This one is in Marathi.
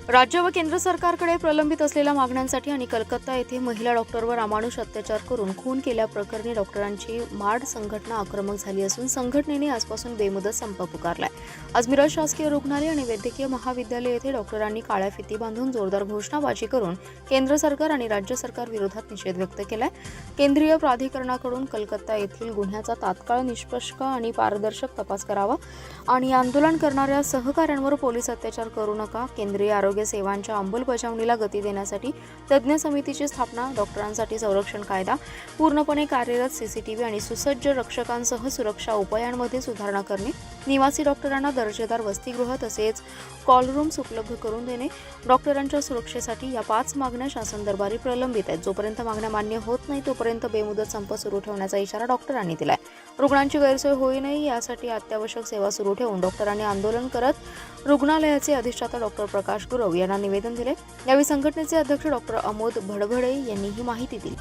राज्य व केंद्र सरकारकडे प्रलंबित असलेल्या मागण्यांसाठी आणि कलकत्ता येथे महिला डॉक्टरवर अमानुष अत्याचार करून खून केल्याप्रकरणी डॉक्टरांची माड संघटना आक्रमक झाली असून संघटनेने आजपासून बेमुदत संप पुकारलाय। आज मिरज शासकीय रुग्णालय आणि वैद्यकीय महाविद्यालय येथे डॉक्टरांनी काळ्या फिती बांधून जोरदार घोषणाबाजी करून केंद्र सरकार आणि राज्य सरकार विरोधात निषेध व्यक्त केलाय। केंद्रीय प्राधिकरणाकडून कलकत्ता येथील गुन्ह्याचा तात्काळ निष्पक्ष आणि पारदर्शक तपास करावा आणि आंदोलन करणाऱ्या सहकाऱ्यांवर पोलीस अत्याचार करू नका। केंद्रीय आरोग्य सेवांच्या अंमलबजावणीला गती देण्यासाठी तज्ञ समितीची स्थापना, डॉक्टरांसाठी संरक्षण कायदा पूर्णपणे कार्यरत सीसीटीव्ही आणि सुसज्ज रक्षकांसह सुरक्षा उपायांमध्ये सुधारणा करणे, निवासी डॉक्टरांना दर्जेदार वसतिगृह तसेच कॉल रूम्स उपलब्ध करून देणे। डॉक्टरांच्या सुरक्षेसाठी या 5 मागण्या शासन दरबारी प्रलंबित आहेत। जोपर्यंत मागण्या मान्य होत नाही तोपर्यंत बेमुदत संप सुरू ठेवण्याचा इशारा डॉक्टरांनी दिलाय। रुग्णांची गैरसोय होऊ नये यासाठी अत्यावश्यक सेवा सुरू ठेवून डॉक्टरांनी आंदोलन करत रुग्णालयाचे अधिष्ठाता डॉक्टर प्रकाश गुरव यांना निवेदन दिले। यावेळी संघटनेचे अध्यक्ष डॉक्टर अमोद भडभडे यांनी ही माहिती दिली।